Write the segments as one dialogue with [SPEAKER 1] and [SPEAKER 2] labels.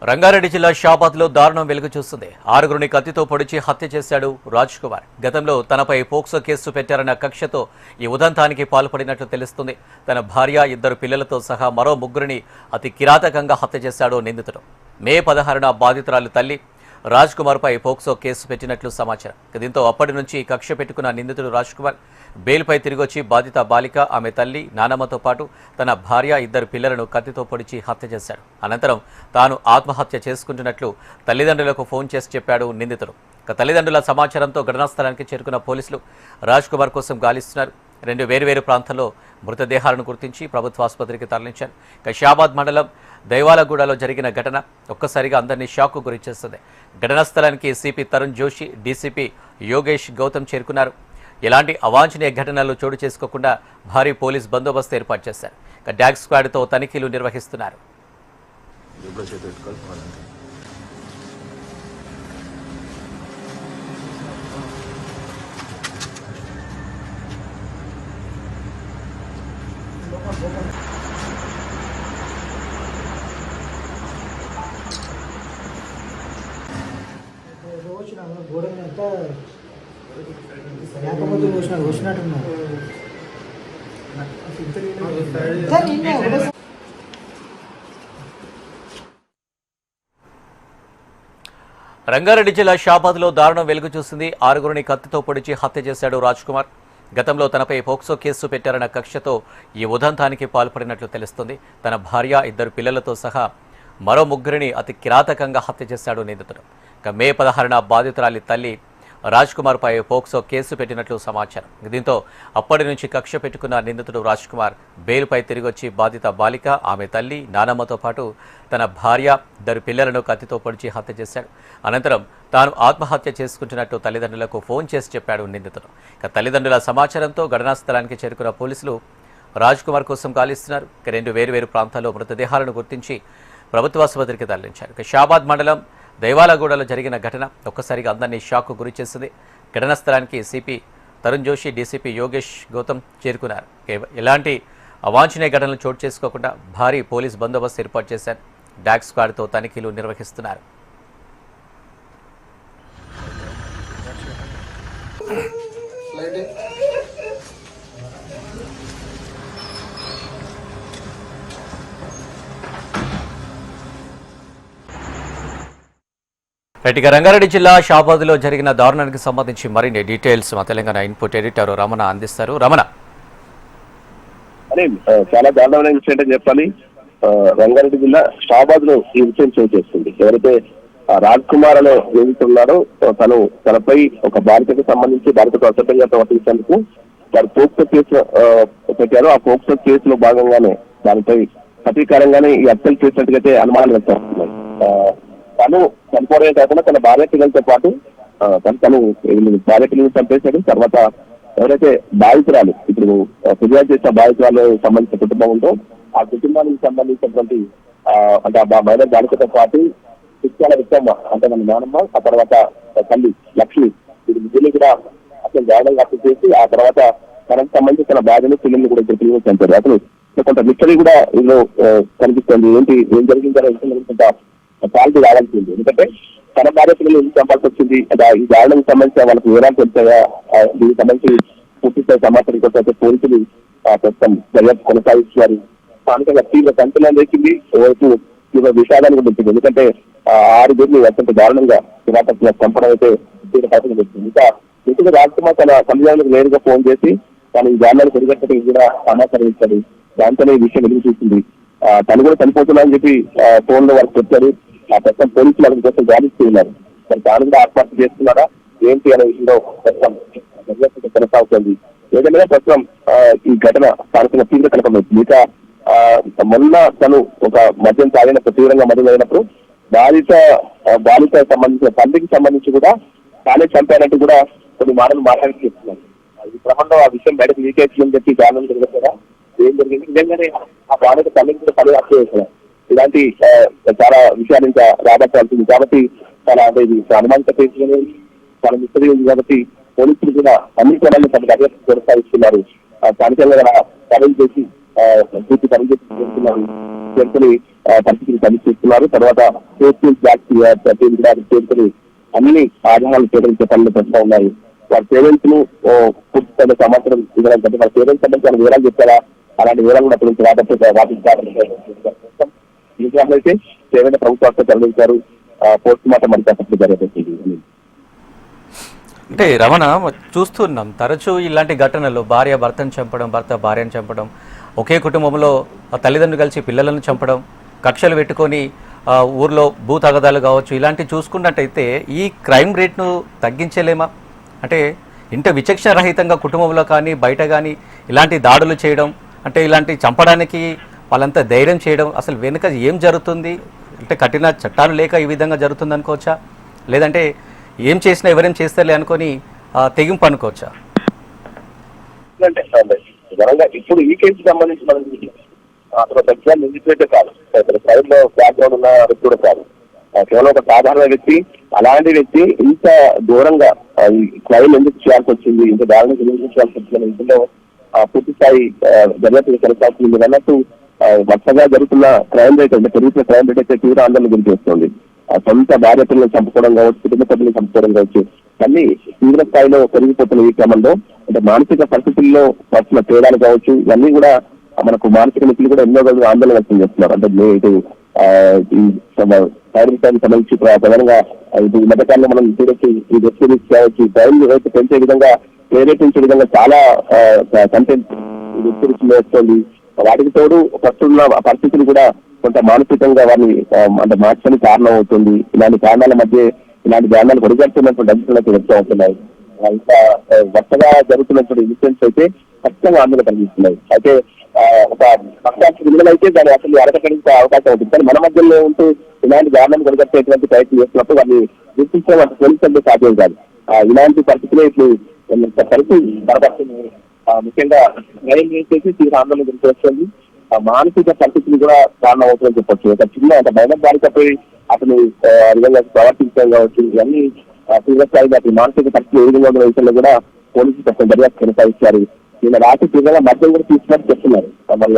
[SPEAKER 1] రంగారెడ్డి జిల్లా షాబాద్లో దారుణం వెలుగు చూస్తుంది. ఆరుగురిని కత్తితో పొడిచి హత్య చేశాడు రాజ్ కుమార్. గతంలో తనపై పోక్సో కేసు పెట్టారన్న కక్షతో ఈ ఉదంతానికి పాల్పడినట్లు తెలుస్తుంది. తన భార్య, ఇద్దరు పిల్లలతో సహా మరో ముగ్గురిని అతి కిరాతకంగా హత్య చేశాడు నిందితుడు. మే 16న బాధితురాలు తల్లి రాజ్ కుమార్ పై పోక్సో కేసు పెట్టినట్లు సమాచారం. దీంతో అప్పటి నుంచి కక్ష పెట్టుకున్న నిందితుడు రాజ్ కుమార్ బెయిల్పై తిరిగొచ్చి బాధిత బాలిక, ఆమె తల్లి, నానమ్మతో పాటు తన భార్య, ఇద్దరు పిల్లలను కత్తితో పొడిచి హత్య చేశాడు. అనంతరం తాను ఆత్మహత్య చేసుకుంటున్నట్లు తల్లిదండ్రులకు ఫోన్ చేసి చెప్పాడు నిందితుడు. తల్లిదండ్రుల సమాచారంతో ఘటనా స్థలానికి చేరుకున్న పోలీసులు రాజ్ కుమార్ కోసం గాలిస్తున్నారు. 2 వేర్వేరు ప్రాంతాల్లో మృతదేహాలను గుర్తించి ప్రభుత్వ ఆసుపత్రికి తరలించారు. షాబాద్ మండలం దైవాలగూడలో జరిగిన ఘటన ఒక్కసారిగా అందరినీ షాక్కు గురిచేస్తుంది. ఘటనా స్థలానికి సిపి తరుణ్ జోషి, డీసీపీ యోగేష్ గౌతమ్ చేరుకున్నారు. ఎలాంటి అవాంఛనీయ ఘటనలు చోటు చేసుకోకుండా భారీ పోలీస్ బందోబస్తు ఏర్పాటు చేశారు. డాగ్ స్క్వాడ్తో తనిఖీలు నిర్వహిస్తున్నారు. రంగారెడ్డి జిల్లా షాబాద్లో దారుణం వెలుగు చూసింది. ఆరుగురిని కత్తితో పొడిచి హత్య చేశాడు రాజ్ కుమార్. గతంలో తనపై పోక్సో కేసు పెట్టారన్న కక్షతో ఈ ఉదంతానికి పాల్పడినట్లు తెలుస్తుంది. తన భార్య, ఇద్దరు పిల్లలతో సహా మరో ముగ్గురిని అతి కిరాతకంగా హత్య చేశాడు నిందితుడు. మే 16న బాధితురాలి తల్లి రాజ్ కుమార్ పై పోక్సో కేసు పెట్టినట్లు సమాచారం. దీంతో అప్పటి నుంచి కక్ష పెట్టుకున్న నిందితుడు రాజ్ కుమార్ బెయిల్పై తిరిగొచ్చి బాధిత బాలిక, ఆమె తల్లి, నానమ్మతో పాటు తన భార్య, ఇద్దరు పిల్లలను కత్తితో పొడిచి హత్య చేశాడు. అనంతరం తాను ఆత్మహత్య చేసుకుంటున్నట్టు తల్లిదండ్రులకు ఫోన్ చేసి చెప్పాడు నిందితుడు. తల్లిదండ్రుల సమాచారంతో ఘటనా స్థలానికి చేరుకున్న పోలీసులు రాజ్ కుమార్ కోసం గాలిస్తున్నారు. 2 వేర్వేరు ప్రాంతాల్లో మృతదేహాలను గుర్తించి ప్రభుత్వ ఆసుపత్రికి తరలించారు. షాబాద్ మండలం దైవాలగూడలో జరిగిన ఘటన ఒక్కసారిగా అందరినీ షాక్కు గురిచేసింది. ఘటనా స్థలానికి సిపి తరుణ్ జోషి, డీసీపీ యోగేష్ గౌతమ్ చేరుకున్నారు. ఎలాంటి అవాంఛనీయ ఘటనలు చోటు చేసుకోకుండా భారీ పోలీస్ బందోబస్తు ఏర్పాటు చేశారు. డాగ్ స్క్వాడ్తో తనిఖీలు నిర్వహిస్తున్నారు. ఇక రంగారెడ్డి జిల్లా షాబాద్లో జరిగిన దారుణానికి సంబంధించి మరిన్ని డీటెయిల్స్ మా తెలంగాణ ఇన్పుట్ ఎడిటర్ రమణ అందిస్తారు. రమణ,
[SPEAKER 2] చాలా దారుణమైన విషయం అంటే చెప్పాలి. రంగారెడ్డి జిల్లా షాబాద్ లో ఈ విషయం చోటు చేస్తుంది. ఎవరైతే రాజ్ కుమార్ అనే ఏమిస్తున్నారో తనపై ఒక బాలికకు సంబంధించి బాలికతో అసభ్యంగా ప్రవర్తించేందుకు వారు పోక్సో కేసు పెట్టారు. ఆ పోక్సో కేసులో భాగంగానే దానిపై ప్రతీకారంగానే ఈ హత్యలు చేసినట్టుగా అనుమానాలు వ్యక్తమవుతున్నాయి. తను చనిపోవడమే కాకుండా తన భార్య పిల్లలతో పాటు తను భార్య పిల్లలు చంపేశాడు. తర్వాత ఎవరైతే బాధితురాలు, ఇప్పుడు ఫిర్యాదు చేసిన బాధితురాలు సంబంధించిన కుటుంబం ఉందో ఆ కుటుంబానికి సంబంధించినటువంటి అంటే ఆ మహిళ బాలికతో పాటు శిక్షణ విత్తమ్మ అంటే మన నానమ్మ, ఆ తర్వాత తల్లి లక్ష్మి, వీరి ముగ్గురిని కూడా అసలు దారుణంగా హత్య చేసి ఆ తర్వాత తనకు సంబంధించి తన బాధను పిల్లల్ని కూడా ఇద్దరు పిల్లలు చంపారు. అసలు కొంత మిస్టరీ కూడా ఇందులో కనిపిస్తుంది. ఏం జరిగిందో క్వాలిటీ రావాల్సింది. ఎందుకంటే తన భార్య పిల్లలు ఎందుకు చంపాల్సి వచ్చింది, ఈ దారుణానికి సంబంధించిన వాళ్ళకి వివరాలు తెలుస్తాయా, దీనికి సంబంధించి పూర్తి సమాచారం కోసం పోలీసులు ప్రస్తుతం దర్యాప్తు కొనసాగిస్తున్నారు. స్థానికంగా తీవ్ర సంచలనం వేసింది, ఓవైపు తీవ్ర విషాదానికి ఉంటుంది. ఎందుకంటే 6 మందిని అత్యంత దారుణంగా కిరాతకుల చంపడం అయితే తీవ్ర పరిస్థితి వచ్చింది. ఇంకా ఇటుగా రాజ్ కుమార్ తన తల్లిదండ్రులకు నేరుగా ఫోన్ చేసి తను ఈ దారుణాన్ని పరిగెట్టడానికి కూడా సమాచారం ఇచ్చాడు. దాంతోనే ఈ విషయం వెలుగు చూసింది. తను కూడా చనిపోతున్నా అని చెప్పి ఫోన్ లో వారికి చెప్పారు. ఆ ప్రస్తుతం పోలీసులు అతని కోసం గాలిస్తూ ఉన్నారు. మరి తాను కూడా ఆత్మహత్య చేస్తున్నారా ఏంటి అనే విషయంలో ప్రస్తుతం కొనసాగుతుంది. ఏదైనా ప్రస్తుతం ఈ ఘటన స్థానికంగా తీవ్ర కనపడుతుంది. ఇక మొన్న తను ఒక మద్యం తాగినప్పుడు, తీవ్రంగా మద్యం తాగినప్పుడు బాలిక సంబంధించిన తండ్రికి సంబంధించి కూడా తానే చంపానంటూ కూడా కొన్ని మాటలు మాట్లాడి చెప్తున్నారు. ఈ క్రమంలో ఆ విషయం బయటకు లీకేజ్ చెప్పి దారుణం జరుగుతుందా, ఏం జరిగింది, నిజంగానే ఆ బాలిక తల్లికి కూడా పని హత్య చేస్తున్నారు. ఇలాంటి చాలా విషయాలు ఇంకా రాబట్టాల్సింది. కాబట్టి చాలా అంటే ఇది అనుమానిత కేసులు చాలా మిస్టరీ ఉంది. కాబట్టి పోలీసులు కూడా అన్ని కోణాలను తమ దర్యాప్తు కొనసాగిస్తున్నారు. స్థానికంగా సర్వేలు చేసి పూర్తి పనిచేస్తున్నారు చేరుకుని పరిస్థితిని సమీక్షిస్తున్నారు. తర్వాత చేరుకుని అన్ని ఆధారాలు సేకరించే పనులు పెడతా ఉన్నాయి. వారి పేరెంట్స్ ను పూర్తి సమాచారం ఇవ్వడం కంటే వాళ్ళ పేరెంట్స్ సంబంధించి వాళ్ళు వివరాలు చెప్పారా అలాంటి వివరాలు కూడా అప్పుడు రాబట్టి అయితే పేరెంట్ ప్రభుత్వ తరలించారు. పోస్ట్ మార్టం మరి జరగబోతుంది.
[SPEAKER 1] అంటే రమణ చూస్తున్నాం తరచూ ఇలాంటి ఘటనలు భార్య భర్తను చంపడం, భర్త భార్యను చంపడం, ఒకే కుటుంబంలో తల్లిదండ్రులు కలిసి పిల్లలను చంపడం, కక్షలు పెట్టుకొని ఊర్లో భూ తగదాలు కావచ్చు, ఇలాంటివి చూసుకున్నట్టయితే ఈ క్రైమ్ రేట్ను తగ్గించలేమా? అంటే ఇంత విచక్షణ రహితంగా కుటుంబంలో కానీ బయట కానీ ఇలాంటి దాడులు చేయడం, అంటే ఇలాంటి చంపడానికి వాళ్ళంతా ధైర్యం చేయడం, అసలు వెనుక ఏం జరుగుతుంది? అంటే కఠిన చట్టాలు లేక ఈ విధంగా జరుగుతుంది అనుకోవచ్చా? లేదంటే ఏం చేసినా ఎవరేం చేస్తారులే అనుకొని తెగింపు అనుకోవచ్చా?
[SPEAKER 2] ఇప్పుడు ఈ కేసు సంబంధించి మనం అతను పెద్ద నిందితులైతే కాదు, సైడ్ లో బ్యాక్గ్రౌండ్ ఉన్న వ్యక్తి కూడా కాదు, కేవలం ఒక సాధారణ వ్యక్తి. అలాంటి వ్యక్తి ఇంత దూరంగా క్రైమ్ ఎందుకు చేయాల్సి వచ్చింది, ఇంత దారుణంగా ఎందుకు చేయాల్సి వచ్చింది ఇందులో పూర్తి స్థాయి దర్యాప్తు కొనసాగుతుంది. మీరు అన్నట్టు వరుసగా జరుగుతున్న క్రైమ్ రేట్ అంటే పెరుగుతున్న క్రైమ్ రేట్ అయితే తీవ్ర ఆందోళన గురి చేస్తుంది. సొంత భార్య పిల్లలు చంపుకోవడం కావచ్చు, కుటుంబ సభ్యులను చంపుకోవడం కావచ్చు, అన్ని తీవ్ర స్థాయిలో పెరిగిపోతున్న ఈ క్రమంలో అంటే మానసిక పరిస్థితుల్లో వస్తున్న తేడాలు కావచ్చు, ఇవన్నీ కూడా మనకు మానసిక నిపుణులు కూడా ఎన్నో రోజులు ఆందోళన వ్యక్తం చేస్తున్నారు. అంటే ఇటు సైబర్ క్రైమ్ సంబంధించి ప్రధానంగా ఈ మధ్యకాలంలో మనం చూడొచ్చు, ఈ వెబ్ సిరీస్ కావచ్చు, క్రైమ్ రేట్ పెంచే విధంగా ప్రేరేపించే విధంగా చాలా కంటెంట్ వెబ్ సిరీస్ వస్తుంది. వాటికి తోడు ప్రస్తున్న పరిస్థితులు కూడా కొంత మానసికంగా వారిని అంటే మార్చడానికి కారణం అవుతుంది. ఇలాంటి కారణాల మధ్య ఇలాంటి జ్ఞానాలు ఒడిగడుతున్నటువంటి అంశాలు వ్యక్తం అవుతున్నాయి. ఇంకా వరుసగా జరుగుతున్నటువంటి ఇన్సిడెంట్స్ అయితే ఖచ్చితంగా ఆందోళన కలిగిస్తున్నాయి. అయితే ఒక పక్షానికి విడుదలైతే దాన్ని అసలు అరకడానికి అవకాశం ఉంటుంది. కానీ మన మధ్యలో ఉంటూ ఇలాంటి జ్ఞానాన్ని ఒడిగట్టేటువంటి ప్రయత్నం చేస్తున్నప్పుడు వారిని గుర్తించడం అంటే పోలీసులు సాధ్యం కాదు. ఇలాంటి పరిస్థితులే ఇప్పుడు కలిసి బలపడుతుంది. ముఖ్యంగా న్యాయం చేసి తీవ్ర ఆందోళన గురించి వస్తుంది. మానసిక పరిస్థితులు కూడా కారణం అవుతుందని చెప్పొచ్చు. ఒక చిన్న అంటే బయట బాలికపై అతను విధంగా ప్రవర్తించడం కావచ్చు, ఇవన్నీ తీవ్రస్థాయిగా అతని మానసిక పరిస్థితులు ఏ విధంగా ఉన్న విషయంలో కూడా పోలీసులు కొంచెం దర్యాప్తు కొనసాగిస్తారు. ఈయన రాత్రి తీవ్రంగా మద్యం కూడా తీసుకున్నట్టు చెప్తున్నారు. మరి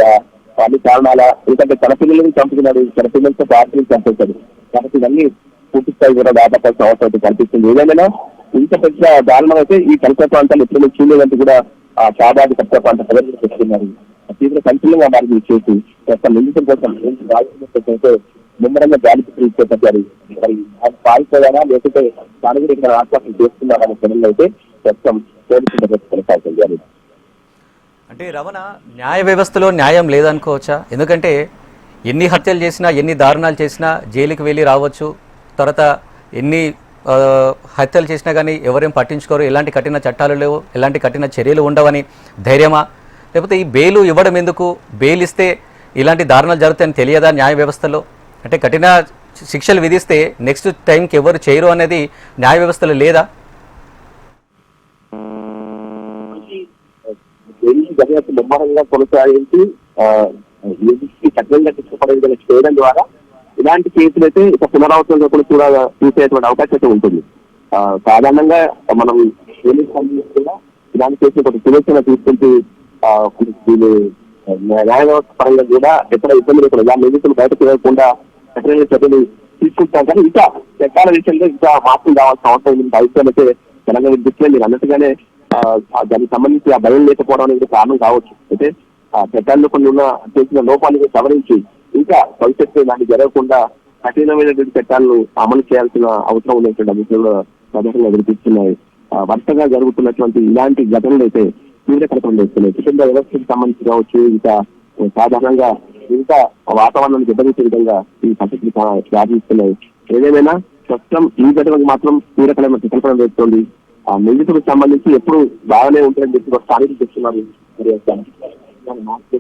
[SPEAKER 2] వాటి కారణాల ఎందుకంటే తన పిల్లలను చంపుతున్నాడు, తన పిల్లలతో పార్టీని చంపేశాడు. కాబట్టి ఇవన్నీ పూర్తి స్థాయి కూడా దాదాపు అవసరం కనిపిస్తుంది. ఏదైనా ఇంత పెద్ద దారుణం అయితే ఈ కల్ప ప్రాంతాలు ఎప్పుడైనా చూడలేదంటూ కూడా షాబాద్ కల్ప ప్రాంత ప్రజలు చెప్తున్నారు. తీవ్ర సంచలనంగా వారికి చేసి నిందితుల కోసం అయితే ముమ్మరంగా జాలికి తీసుకెళ్తారు. మరి పాల్పోయారా లేకపోతే తాను కూడా ఇక్కడ ఆత్మహత్య చేస్తున్నారనే క్రమంలో అయితే ప్రస్తుతం పోలీసులు కొనసాగుతుంది.
[SPEAKER 1] అంటే రమణ, న్యాయ వ్యవస్థలో న్యాయం లేదనుకోవచ్చా? ఎందుకంటే ఎన్ని హత్యలు చేసినా ఎన్ని దారుణాలు చేసినా జైలుకి వెళ్ళి రావచ్చు, తర్వాత ఎన్ని హత్యలు చేసినా కానీ ఎవరేం పట్టించుకోరు, ఎలాంటి కఠిన చట్టాలు లేవు, ఎలాంటి కఠిన చర్యలు ఉండవని ధైర్యమా? లేకపోతే ఈ బెయిల్ ఇవ్వడం ఎందుకు? బెయిల్ ఇస్తే ఇలాంటి దారుణాలు జరుగుతాయని తెలియదా న్యాయ వ్యవస్థలో? అంటే కఠిన శిక్షలు విధిస్తే నెక్స్ట్ టైంకి ఎవరు చేయరు అనేది న్యాయ వ్యవస్థలో లేదా?
[SPEAKER 2] దర్యాప్తు ముమ్మరంగా కొనసాగించి కఠినంగా శిక్షపడే విధంగా చేయడం ద్వారా ఇలాంటి కేసులు అయితే ఒక పునరావృతంగా కూడా చూసేటువంటి అవకాశం అయితే ఉంటుంది. సాధారణంగా మనం కూడా ఇలాంటి కేసులు కొంచెం సురక్షణ తీసుకుంటూ న్యాయ వ్యవస్థ పరంగా కూడా ఎక్కడ ఇబ్బంది లేకుండా ఇలా నిందితులు బయటకు వెళ్ళకుండా కఠినంగా చర్యలు తీసుకుంటాం. కానీ ఇంకా చట్టాల విషయంలో ఇంకా మార్పులు రావాల్సిన అవసరం ఉంది. అభిప్రాయం అయితే తెలంగాణ విద్యుత్తులే మీరు అన్నట్టుగానే దానికి సంబంధించి ఆ భయం లేకపోవడం అనేది కారణం కావచ్చు. అయితే ఆ చట్టాల్లో కొన్ని ఉన్న చేసిన లోపాలను సవరించి ఇంకా భవిష్యత్తు దాన్ని జరగకుండా కఠినమైనటువంటి చట్టాలను అమలు చేయాల్సిన అవసరం ఉన్నటువంటి అంశాలు ప్రధానంగా వినిపిస్తున్నాయి. వరుసగా జరుగుతున్నటువంటి ఇలాంటి ఘటనలు అయితే తీవ్రకరణ చేస్తున్నాయి. కుటుంబ వ్యవస్థకు సంబంధించి కావచ్చు, ఇంకా సాధారణంగా ఇంకా వాతావరణాన్ని దెబ్బతీసే విధంగా ఈ పరిస్థితులు ప్రారంభిస్తున్నాయి. ఏదేమైనా ప్రస్తుతం ఈ ఘటనకు మాత్రం తీవ్రకరమైన ప్రకల్పన వేస్తుంది. ఆ నిందితులకు సంబంధించి ఎప్పుడు బాగానే ఉంటుందని చెప్పి స్థానికులు చెప్తున్నారు. మరి మార్పు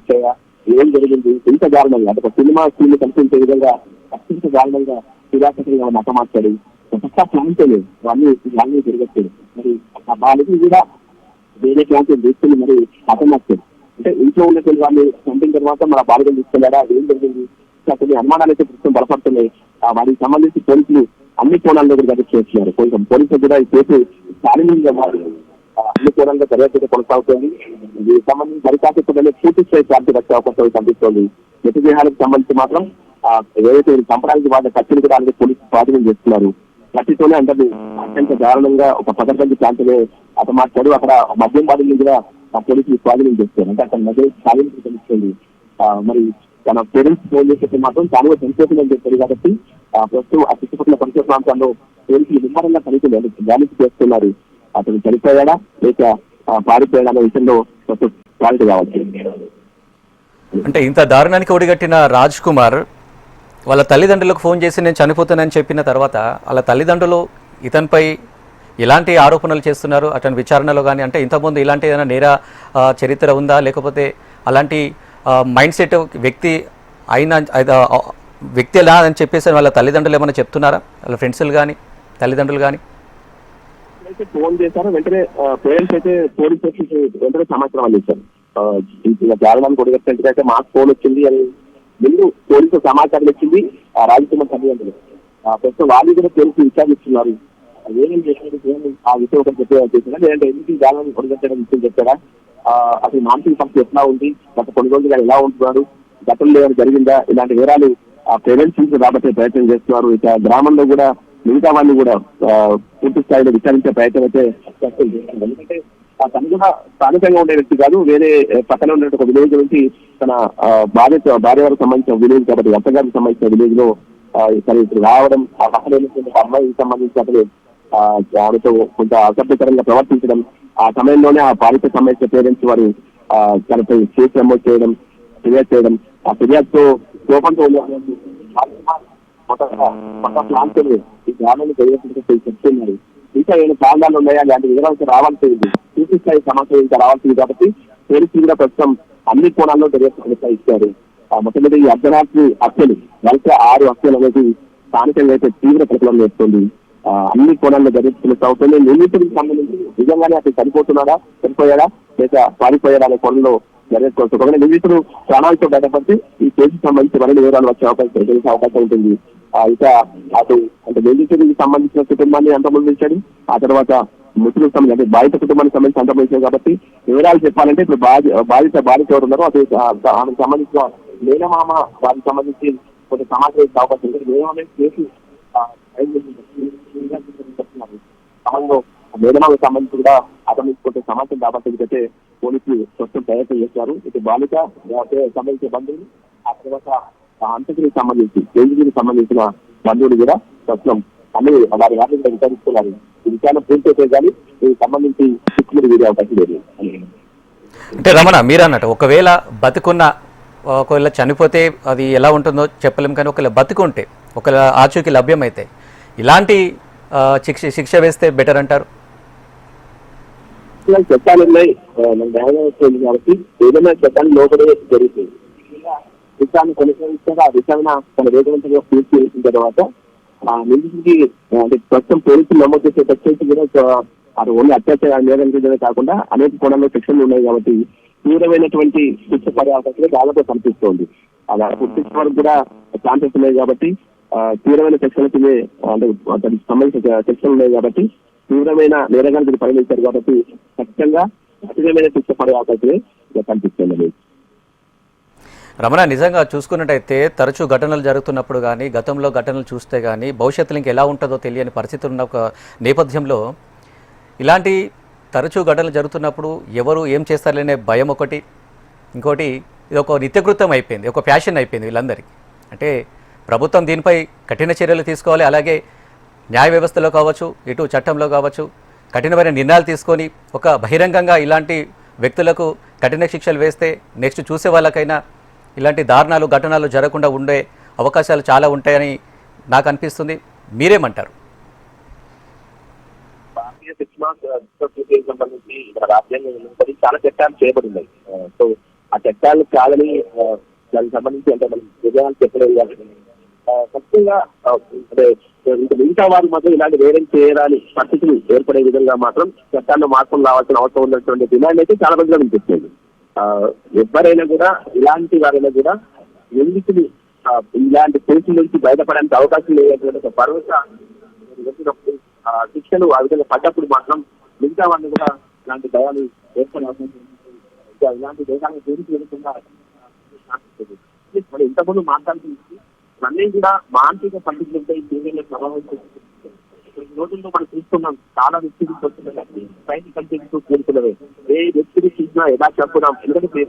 [SPEAKER 2] ఏం జరిగింది, ఇంత దారుణంగా అంటే ఒక సినిమా సీన్ కనిపించే విధంగా అత్యంత దారుణంగా క్రీడాకృతంగా మతమార్చాడు. కొత్త ప్లాంటేనే అన్నీ జరగట్లేదు. మరి వాళ్ళకి కూడా వేరే ప్రాంతం తీసుకుని మరి మతమార్చాడు. అంటే ఇంట్లో ఉన్నటువంటి వాళ్ళు చంపిన తర్వాత మన బాలికలు తీసుకెళ్లారా, ఏం జరిగింది, కొన్ని అనుమానాలు అయితే ప్రస్తుతం బలపడుతున్నాయి. వారికి సంబంధించి పోలీసులు అన్ని కోణాల్లో కూడా గడిచి చేస్తున్నారు. కొంచెం పోలీసులు కూడా ఈ కేసు ఛాలెంజింగ్ గా అన్ని కోణంగా దర్యాప్తు కొనసాగుతుంది. దీనికి సంబంధించి దరఖాస్తులోనే పూర్తి స్థాయి శాంతి వచ్చే అవకాశం కనిపిస్తోంది. మృతదేహాలకు సంబంధించి మాత్రం ఏదైతే చంపడానికి వాడిన కత్తిని కూడా అలాగే పోలీసులు స్వాధీనం చేస్తున్నారు. కత్తితోనే అందరినీ అత్యంత దారుణంగా ఒక పదకొండు ప్రాంతమే అతమార్చాడు. అక్కడ మద్యం బాధలు కూడా పోలీసులు స్వాధీనం చేస్తారు. అంటే అక్కడ మధ్య స్వాధీనం తెలుస్తుంది. మరి తన పేరెంట్స్ ఫోన్ చేస్తే మాత్రం తాను చనిపోతుందని చెప్పారు. కాబట్టి ప్రస్తుతం ఆ చుట్టుపక్కల పరిసర ప్రాంతాల్లో పోలీసులు నిమ్మరంగా తనిఖీలు గాలింపు చేస్తున్నారు. అతను చనిపోయాడా లేక పారిపోయాడా అనే విషయంలో ప్రస్తుతం క్లారిటీ కావచ్చు.
[SPEAKER 1] అంటే ఇంత దారుణానికి ఒడిగట్టిన రాజ్ కుమార్ వాళ్ళ తల్లిదండ్రులకు ఫోన్ చేసి నేను చనిపోతానని చెప్పిన తర్వాత వాళ్ళ తల్లిదండ్రులు ఇతనిపై ఎలాంటి ఆరోపణలు చేస్తున్నారు అతని విచారణలో కానీ? అంటే ఇంతకుముందు ఇలాంటి ఏదైనా నేర చరిత్ర ఉందా, లేకపోతే అలాంటి మైండ్ సెట్ వ్యక్తి వ్యక్తి ఎలా అని చెప్పేసి వాళ్ళ తల్లిదండ్రులు ఏమైనా చెప్తున్నారా? వాళ్ళ ఫ్రెండ్స్లు కానీ తల్లిదండ్రులు కానీ
[SPEAKER 2] ఫోన్ చేశారు. వెంటనే పేరెంట్స్ అయితే పోలీస్ స్టేషన్ వెంటనే సమాచారం అందించారు. దారుణానికి ఒడిగట్టినట్టుగా మాకు ఫోన్ వచ్చింది అని ముందు పోలీసు సమాచారం వచ్చింది. రాజకుమార్ తల్లిదండ్రులు ప్రస్తుతం వాళ్ళు కూడా పోలీసులు విచారిస్తున్నారు. ఏమేమి చేసినట్టు ఆ విషయం ఒకటి చేసినా లేదంటే ఎందుకు దారుణాన్ని ఒడిగట్టడం విషయం చెప్పారా, అసలు మానసిక పరిస్థితి ఎట్లా ఉంది, గత కొన్ని రోజులుగా ఎలా ఉంటున్నారు, గతంలో ఏమైనా జరిగిందా, ఇలాంటి వివరాలు పేరెంట్స్ నుంచి రాబట్టే ప్రయత్నం చేస్తున్నారు. ఇక గ్రామంలో కూడా మిగతా వాళ్ళు కూడా పూర్తి స్థాయిలో విచారించే ప్రయత్నం అయితే చేస్తున్నారు. ఎందుకంటే తను కూడా స్థానికంగా ఉండే వ్యక్తి కాదు, వేరే పక్కన ఉండే ఒక విలేజ్ నుంచి తన భార్య వారికి సంబంధించిన విలేజ్ కాబట్టి అత్తగారికి సంబంధించిన విలేజ్ లో తను ఇప్పుడు రావడం, ఆ పక్కన అమ్మాయికి సంబంధించి అతను ఆమెతో కొంత అసభ్యకరంగా ప్రవర్తించడం, ఆ సమయంలోనే ఆ బాలిక సంబంధించిన పేరెంట్స్ వారు తనపై కేసు నమోదు చేయడం, ఫిర్యాదు చేయడం, ఆ ఫిర్యాదుతో కోపంతో ఈ గ్రామాన్ని చెప్తున్నారు. ఇంకా ఏమైనా ప్రాంతాలు ఉన్నాయా అలాంటి వివరాలు రావాల్సింది, పూర్తి స్థాయి సమాచారం ఇంకా రావాల్సింది. కాబట్టి పోలీసులు కూడా ప్రస్తుతం అన్ని కోణాల్లో దర్యాప్తు కొనసాగిస్తారు. మొట్టమొదటి ఈ అర్ధరాత్రి హత్యలు, వలస 6 హత్యలు అనేది స్థానికంగా అయితే తీవ్ర ప్రకటన చేస్తుంది. అన్ని కోణాల్లో దర్యాప్తు కొనసాగుతుంది. నిందితుడికి సంబంధించి నిజంగానే అతను చనిపోయాడా లేక పారిపోయాడా అనే కోణంలో దర్యాప్తు కొనసాగుతుంది. ఒకవేళ నిందితుడు ప్రాణాలతో బయటపడితే ఈ కేసుకు సంబంధించి మరిన్ని వివరాలు వచ్చే అవకాశం ఉంటుంది. ఇక అటు అంటే నిందితుడికి సంబంధించిన కుటుంబాన్ని అంతమొందించాడు, ఆ తర్వాత మృతులకు సంబంధించి అంటే బాధిత కుటుంబానికి సంబంధించి అంతమొందించాడు. కాబట్టి వివరాలు చెప్పాలంటే ఇప్పుడు బాధిత ఎవరు ఉన్నారో అటు ఆమెకు సంబంధించిన మేనమామ వారికి సంబంధించి కొంత సమాచారం ఇచ్చే అవకాశం ఉంటుంది. మేనమామ కేసు మేనమామకు సంబంధించి కూడా అతను కొంత సమాచారం రాబట్టేందుకైతే పోలీసులు ప్రస్తుతం ప్రయత్నం చేశారు. ఇటు బాలిక సంబంధించిన బంధువులు, ఆ తర్వాత అంతకుడికి సంబంధించిన బంధువులు కూడా ప్రస్తుతం అన్ని వారి వారిని కూడా విచారిస్తున్నారు. ఈ విచారణ పూర్తి అయితే కానీ దీనికి సంబంధించి చిక్కుముడి వీడే అవకాశం లేదు.
[SPEAKER 1] అంటే రమణ మీరు అన్నట్టు ఒకవేళ ఒకవేళ చనిపోతే అది ఎలా ఉంటుందో చెప్పలేం, కానీ ఒకవేళ బతుకుంటే ఒకవేళ ఆచూకీ లభ్యమైతే ఇలాంటి శిక్ష వేస్తే బెటర్ అంటారు.
[SPEAKER 2] చట్టాలు ఉన్నాయి, వస్తుంది కాబట్టి ఏదైనా చట్టాన్ని లోపడే జరుగుతుంది. విషయాన్ని కొనసాగిస్తారా ఆ విషయాన్ని తన వేగవంతంగా పూర్తి చేసిన తర్వాత నిందితుడికి అంటే ప్రస్తుతం పోలీసులు నమోదు చేసే సెక్షన్స్ కూడా అది ఓన్లీ అత్యాచార నేరం కాకుండా అనేక కోణాల్లో సెక్షన్లు ఉన్నాయి. కాబట్టి తీవ్రమైనటువంటి శిక్ష పడే అవకాశాలు దాదాపు కనిపిస్తోంది. అలా గుర్తించే వరకు కూడా ఛాన్సెస్ ఉన్నాయి. కాబట్టి తీవ్రమైన సెక్షన్లకి అంటే దానికి సంబంధించిన సెక్షన్లు ఉన్నాయి. కాబట్టి తీవ్రమైన నేరగానికి పరిగణించారు. కాబట్టి ఖచ్చితంగా కఠినమైన శిక్ష పడే అవకాశమే కనిపిస్తుంది.
[SPEAKER 1] రమణ నిజంగా చూసుకున్నట్టయితే తరచూ ఘటనలు జరుగుతున్నప్పుడు కానీ గతంలో ఘటనలు చూస్తే కానీ భవిష్యత్తులో ఇంక ఎలా ఉంటుందో తెలియని పరిస్థితులు ఉన్న ఒక నేపథ్యంలో ఇలాంటి తరచూ ఘటనలు జరుగుతున్నప్పుడు ఎవరు ఏం చేస్తారనే భయం ఒకటి, ఇంకోటి ఇది ఒక నిత్యకృత్యం అయిపోయింది, ఒక ఫ్యాషన్ అయిపోయింది వీళ్ళందరికీ. అంటే ప్రభుత్వం దీనిపై కఠిన చర్యలు తీసుకోవాలి, అలాగే న్యాయ వ్యవస్థలో కావచ్చు ఇటు చట్టంలో కావచ్చు కఠినమైన నిర్ణయాలు తీసుకొని ఒక బహిరంగంగా ఇలాంటి వ్యక్తులకు కఠిన శిక్షలు వేస్తే నెక్స్ట్ చూసే వాళ్ళకైనా ఇలాంటి దారుణాలు ఘటనలు జరగకుండా ఉండే అవకాశాలు చాలా ఉంటాయని నాకు అనిపిస్తుంది. మీరేమంటారు?
[SPEAKER 2] భారతీయ శిక్షణ సంబంధించి రాజ్యాంగం చాలా చట్టాలు చేయబడినాయి. సో ఆ చట్టాలు కాదని దానికి సంబంధించి అంటే మనం విజయాలు చెప్పలేదు. ఖచ్చితంగా అంటే మిగతా వారి మాత్రం ఇలాంటి వేరే చేయరాని పరిస్థితులు ఏర్పడే విధంగా మాత్రం చట్టాల్లో మార్పులు రావాల్సిన అవసరం ఉన్నటువంటి డిమాండ్ అయితే చాలా మందిగా అనిపిస్తుంది. ఎవరైనా కూడా ఇలాంటి వారైనా కూడా నిందితులు ఇలాంటి కేసుల నుంచి బయటపడడానికి అవకాశం లేనటువంటి ఒక భరోసా శిక్షలు ఆ విధంగా పడ్డప్పుడు మాత్రం మిగతా వారిని కూడా ఇలాంటి భయాలు ఏర్పడే అవకాశం ఇంకా ఇలాంటి దేశాలను దేనికి వెళ్తుందా మరి ఇంతకుముందు మాట్లాడుతుంది ఇవన్నీ కూడా మానసిక పరిస్థితులపై తీవ్రంగా ప్రభావం చూపుతుంది. ఈ రోజుల్లో మనం చూస్తున్నాం చాలా వ్యక్తులు వస్తున్నాయి బయట కంటే కూడుకున్నవే ఏ వ్యక్తిని చూసినా ఎలా చెప్పుదాం. ఎందుకంటే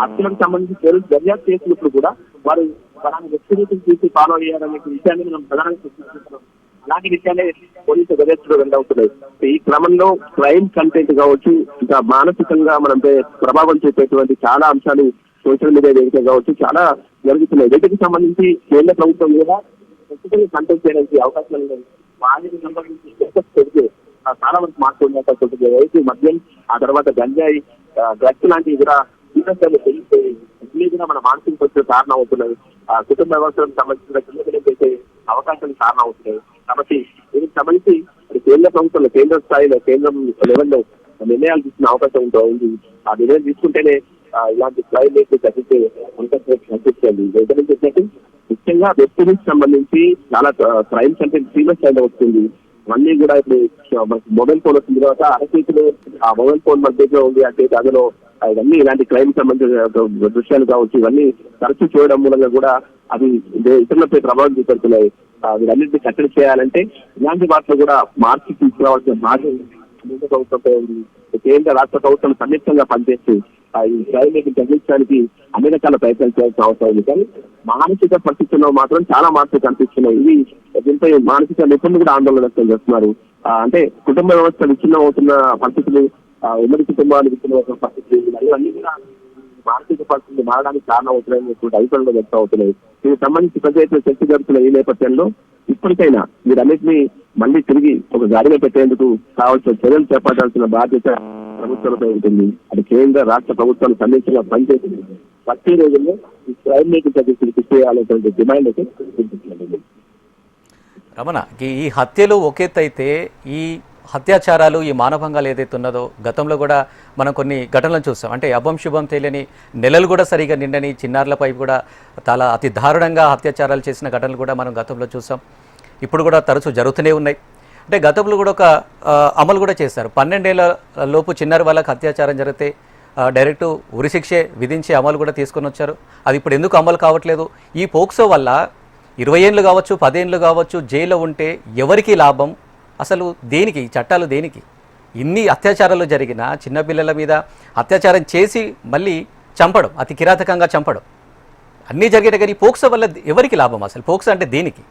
[SPEAKER 2] హత్యలకు సంబంధించి దర్యాప్తు చేసినప్పుడు కూడా వారు అలాంటి వ్యక్తిని చూసి ఫాలో అయ్యారనే విషయాన్ని మనం ప్రధానంగా చూస్తున్నాం. అలాంటి విషయాలే పోలీసు దర్యాప్తులు వెంటవుతున్నాయి. ఈ క్రమంలో క్రైమ్ కంటెంట్ కావచ్చు, ఇంకా మానసికంగా మనపై ప్రభావం చూపేటువంటి చాలా అంశాలు సోషల్ మీడియా వేదిక కావచ్చు చాలా జరుగుతున్నాయి. వీటికి సంబంధించి కేంద్ర ప్రభుత్వం కూడా ఖచ్చితంగా కంట్రోల్ చేయడానికి అవకాశం ఉంది. వాటికి సంబంధించి పెడితే చాలా వరకు మార్చుకుంటుంది. రైతు మద్యం, ఆ తర్వాత గంజాయి, డ్రగ్స్ లాంటివి కూడా ఇవన్నీ కూడా మన మానసిక పరిస్థితులు కారణం అవుతున్నాయి. కుటుంబ వ్యవస్థలకు సంబంధించిన చిన్నపిల్లలు చేసే అవకాశాలు కారణం అవుతున్నాయి. కాబట్టి దీనికి సంబంధించి కేంద్ర ప్రభుత్వంలో కేంద్ర స్థాయిలో కేంద్రం లెవెల్లో నిర్ణయాలు తీసుకునే అవకాశం ఉంది. ఆ నిర్ణయం తీసుకుంటేనే ఇలాంటి క్రైమ్ రేట్లు తగ్గితే కనిపిస్తుంది. చెప్పినట్టు ముఖ్యంగా వెబ్సైట్స్ సంబంధించి చాలా క్రైమ్ కంటెంట్ సీరియస్ స్థాయిలో వస్తుంది. అన్నీ కూడా ఇప్పుడు మనకి మొబైల్ ఫోన్ వచ్చిన తర్వాత అరచేతిలో ఆ మొబైల్ ఫోన్ మన దగ్గర ఉంది అంటే అందులో ఇవన్నీ ఇలాంటి క్రైమ్ సంబంధించిన దృశ్యాలు కావచ్చు ఇవన్నీ తరచూ చూడడం మూలంగా కూడా అవి ఇతరులపై ప్రభావం చూపెడుతున్నాయి. వీటన్నింటినీ కట్టడి చేయాలంటే ఇలాంటి వాటిలో కూడా మార్చి తీసుకురావాల్సిన బాధ్యత కేంద్ర ప్రభుత్వంపై ఉంది. కేంద్ర రాష్ట్ర ప్రభుత్వం సంయుక్తంగా పనిచేస్తూ ఈ క్రైమ్ రేట్లు తగ్గించడానికి అన్ని రకాల ప్రయత్నాలు చేయాల్సిన అవసరం ఉంది. కానీ మానసిక పరిస్థితుల్లో మాత్రం చాలా మార్పులు కనిపిస్తున్నాయి. ఇవి దీనిపై మానసిక నిపుణులు కూడా ఆందోళన వ్యక్తం చేస్తున్నారు. అంటే కుటుంబ వ్యవస్థ విచ్ఛిన్నం అవుతున్న పరిస్థితులు, ఉమ్మడి కుటుంబాలు విచ్ఛిన్నం అవుతున్న పరిస్థితులు ఇవన్నీ కూడా మానసిక పరిస్థితులు మారడానికి కారణం అవుతున్నాయని అభిప్రాయంలో వ్యక్తం అవుతున్నాయి. దీనికి సంబంధించి పెద్ద ఎత్తున చర్చ జరుగుతున్న ఈ నేపథ్యంలో ఇప్పటికైనా వీరన్నింటినీ మళ్ళీ తిరిగి ఒక గాడిలో పెట్టేందుకు కావాల్సిన చర్యలు చేపట్టాల్సిన బాధ్యత ప్రభుత్వంపై ఉంటుంది. అది కేంద్ర రాష్ట్ర ప్రభుత్వాలు సందేశంగా పనిచేస్తుంది. ప్రతి రోజుల్లో ఈ క్రైమ్ రేట్లు తగ్గించి చేయాలనేటువంటి డిమాండ్ అయితే వినిపిస్తుంది.
[SPEAKER 1] రమణ, ఈ హత్యలు ఒకెత్తైతే ఈ అత్యాచారాలు ఈ మానభంగాలు ఏదైతే ఉన్నదో గతంలో కూడా మనం కొన్ని ఘటనలు చూస్తాం. అంటే అభం శుభం తెలియని నెలలు కూడా సరిగా నిండని చిన్నారులపై కూడా చాలా అతి దారుణంగా అత్యాచారాలు చేసిన ఘటనలు కూడా మనం గతంలో చూసాం. ఇప్పుడు కూడా తరచూ జరుగుతూనే ఉన్నాయి. అంటే గతంలో కూడా ఒక అమలు కూడా చేశారు. 12 ఏళ్ల లోపు చిన్నారి వాళ్ళకి అత్యాచారం జరిగితే డైరెక్ట్ ఉరిశిక్షే విధించే అమలు కూడా తీసుకొని వచ్చారు. అది ఇప్పుడు ఎందుకు అమలు కావట్లేదు? ఈ పోక్సో వల్ల 20 ఏళ్ళు కావచ్చు, 10 ఏళ్ళు కావచ్చు జైల్లో ఉంటే ఎవరికి లాభం? అసలు దేనికి చట్టాలు దేనికి? ఇన్ని అత్యాచారాలు జరిగిన చిన్నపిల్లల మీద అత్యాచారం చేసి మళ్ళీ చంపడం, అతి కిరాతకంగా చంపడం అన్నీ జరిగేట కానీ పోక్సో వల్ల ఎవరికి లాభం? అసలు పోక్సో అంటే దేనికి?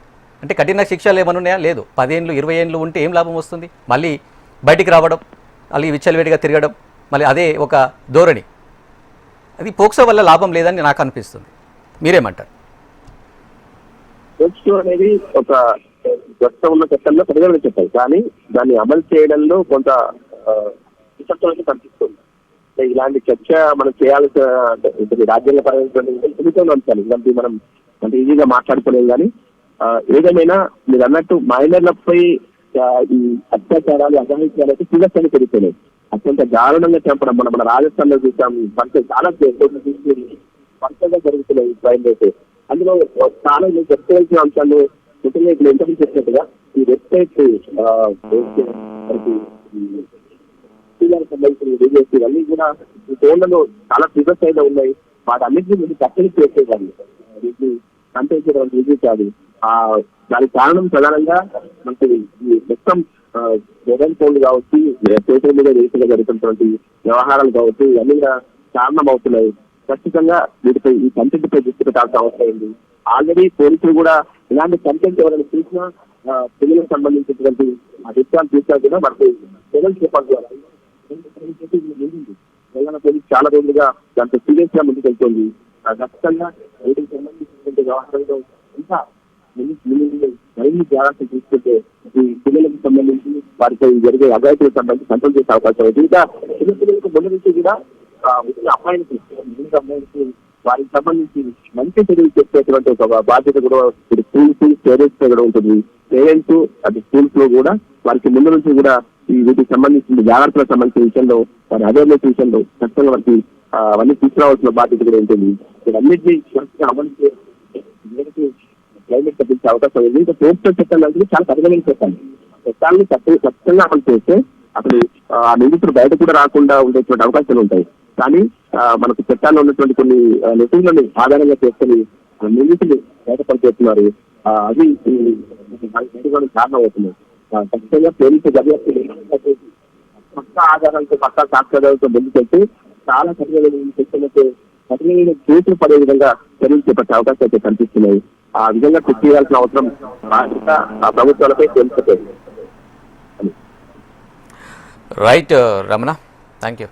[SPEAKER 1] అంటే కఠిన శిక్షలు ఏమైనా ఉన్నాయా? లేదు. 10 ఏళ్ళు 20 ఏళ్ళు ఉంటే ఏం లాభం వస్తుంది? మళ్ళీ బయటికి రావడం, మళ్ళీ విచ్చలవిడిగా తిరగడం, మళ్ళీ అదే ఒక ధోరణి. అది పోక్సో వల్ల లాభం లేదని నాకు అనిపిస్తుంది. మీరేమంటారు?
[SPEAKER 2] పోక్సో అనేది ఒక ప్రస్తుతం ఉన్న చట్టంలో పరిగణన చెప్పాలి, కానీ దాన్ని అమలు చేయడంలో కొంత విచక్షణ కనిపిస్తుంది. ఇలాంటి చర్చ మనం చేయాల్సిన రాజ్యాంగ పరమైన అంశాలు ఇలాంటి మనం అంత ఈజీగా మాట్లాడుకోలేము. కానీ ఏదేమైనా మీరు అన్నట్టు మైనర్లపై ఈ అత్యాచారాలు అఘాయిత్యాలు అయితే తీవ్రస్థాయిలో పెరిగిపోయినాయి. అత్యంత దారుణంగా చంపడం మన రాజస్థాన్ లో చూసాం. చాలా పంచగా జరుగుతున్నాయి క్రైమ్ అయితే. అందులో చాలా చెప్పుకోవాల్సిన అంశాలు ముఖ్యంగా ఇప్పుడు ఎంతమంది చెప్పినట్టుగా ఈ వెబ్సైట్ సంబంధించిన వీడియోస్ ఇవన్నీ కూడా ఈ ఫోన్లలో చాలా తీవ్రస్థాయిలో ఉన్నాయి. వాటి అన్నింటినీ మీరు కట్టడి చేసేవాళ్ళు వీటిని కంట్రోల్ చేయడం ఈజీ కాదు. దానికి కారణం ప్రధానంగా మనకి ఈ మొత్తం మొబైల్ ఫోన్లు కావచ్చు, సోషల్ మీడియా వేదికగా జరుగుతున్నటువంటి వ్యవహారాలు కావచ్చు ఇవన్నీ కూడా కారణం అవుతున్నాయి. ఖచ్చితంగా వీటిపై ఈ కంటెంట్ పై దృష్టి పెట్టాల్సిన అవసరం ఉంది. ఆల్రెడీ పోలీసులు కూడా ఇలాంటి కంటెంట్ ఎవరైనా చూసినా పిల్లలకు సంబంధించినటువంటి ఆ విషయాలు చూసినా కూడా మనకు పిల్లలు చెప్పాలి. తెలంగాణ పోలీసు చాలా రోజులుగా దాంతో సీరియస్ గా ముందుకు వెళ్తుంది. ఖచ్చితంగా వీటికి సంబంధించినటువంటి వ్యవహారంలో ఇంకా మరిన్ని జాగ్రత్తలు తీసుకుంటే ఈ పిల్లలకు సంబంధించి వారిపై జరిగే అఘాయితులకు సంబంధించి కంట్రోల్ చేసే అవకాశం ఉంది. ఇంకా చిన్న పిల్లలకు ముందు నుంచి కూడా అమ్మాయిలకి వారికి సంబంధించి మంచి చర్యలు చెప్పేటువంటి ఒక బాధ్యత కూడా స్కూల్స్ పేరెంట్స్ కూడా ఉంటుంది. పేరెంట్స్ అది స్కూల్స్ లో కూడా వారికి ముందు నుంచి కూడా ఈ వీటికి సంబంధించిన జాగ్రత్తలకు సంబంధించిన విషయంలో వారి అవేర్నెస్ విషయంలో ఖచ్చితంగా వారికి అవన్నీ తీసుకురావాల్సిన బాధ్యత కూడా ఉంటుంది. వీటన్నిటినీ అమలు చేసి క్లైమేట్ తగ్గించే అవకాశం ఉంది. ఇంకా పోక్సో చట్టాలు అంటే చాలా కఠినమైన చట్టాలు. చట్టాలను ఖచ్చితంగా అమలు చేస్తే అసలు ఆ నిందితుడు బయట కూడా రాకుండా ఉండేటువంటి అవకాశాలు ఉంటాయి. కానీ మనకు చట్టాల్లో ఉన్నటువంటి కొన్ని నిపుణులను ఆధారంగా చేసుకుని నిందితులు బయటపడిచేస్తున్నారు. అది కారణం అవుతుంది. ఖచ్చితంగా పోలీసు దర్యాప్తు పక్క ఆధారాలతో పక్క సాక్ష్యాధారాలతో ముందుకెళ్తే చాలా కఠినమైన కేసులు పడే విధంగా చర్యలు చేపట్టే అవకాశాలు అయితే కనిపిస్తున్నాయి. ఆ విధంగా కృషి చేయాల్సిన అవసరం బాధ్యత ఆ ప్రభుత్వాలపై తెలుసుకుంటుంది.
[SPEAKER 1] Right Ramana, thank you.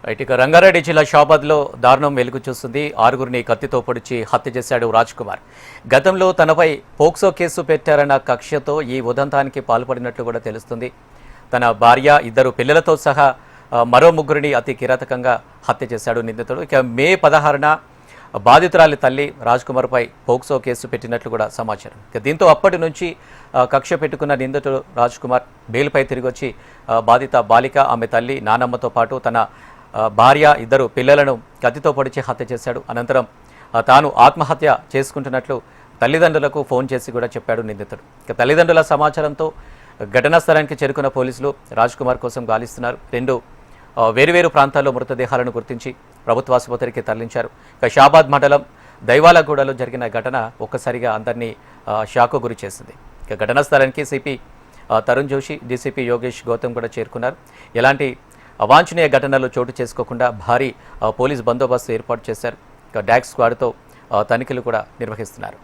[SPEAKER 1] Right, ఇక రంగారెడ్డి జిల్లా షాబాద్లో దారుణం వెలుగు చూస్తుంది. 6గురిని కత్తితో పొడిచి హత్య చేశాడు రాజ్ కుమార్. గతంలో తనపై పోక్సో కేసు పెట్టారన్న కక్షతో ఈ ఉదంతానికి పాల్పడినట్లు కూడా తెలుస్తుంది. తన భార్య, 2 పిల్లలతో సహా మరో 3గురిని అతి కిరాతకంగా హత్య చేశాడు నిందితుడు. ఇక మే 16న బాధితురాలి తల్లి రాజ్ కుమార్పై పోక్సో కేసు పెట్టినట్లు కూడా సమాచారం. ఇక దీంతో అప్పటి నుంచి కక్ష పెట్టుకున్న నిందితుడు రాజ్ కుమార్ బెయిల్పై తిరిగి వచ్చి బాధిత బాలిక, ఆమె తల్లి, నానమ్మతో పాటు తన భార్య, 2 పిల్లలను కత్తితో పొడిచి హత్య చేశాడు. అనంతరం తాను ఆత్మహత్య చేసుకుంటున్నట్లు తల్లిదండ్రులకు ఫోన్ చేసి కూడా చెప్పాడు నిందితుడు. ఇక తల్లిదండ్రుల సమాచారంతో ఘటనా స్థలానికి చేరుకున్న పోలీసులు రాజ్ కుమార్ కోసం గాలిస్తున్నారు. 2 వేరువేరు ప్రాంతాల్లో మృతదేహాలను గుర్తించి ప్రభుత్వ ఆసుపత్రికి తరలించారు. ఇక షాబాద్ మండలం దైవాలగూడలో జరిగిన ఘటన ఒక్కసారిగా అందరినీ షాకు గురి చేసింది. ఇక ఘటనా స్థలానికి సిపి తరుణ్ జోషి, డీసీపీ యోగేష్ గౌతమ్ కూడా చేరుకున్నారు. ఎలాంటి అవాంఛనీయ ఘటనలు చోటు చేసుకోకుండా భారీ పోలీస్ బందోబస్తు ఏర్పాటు చేశారు. ఇక డాగ్ స్క్వాడ్తో తనిఖీలు కూడా నిర్వహిస్తున్నారు.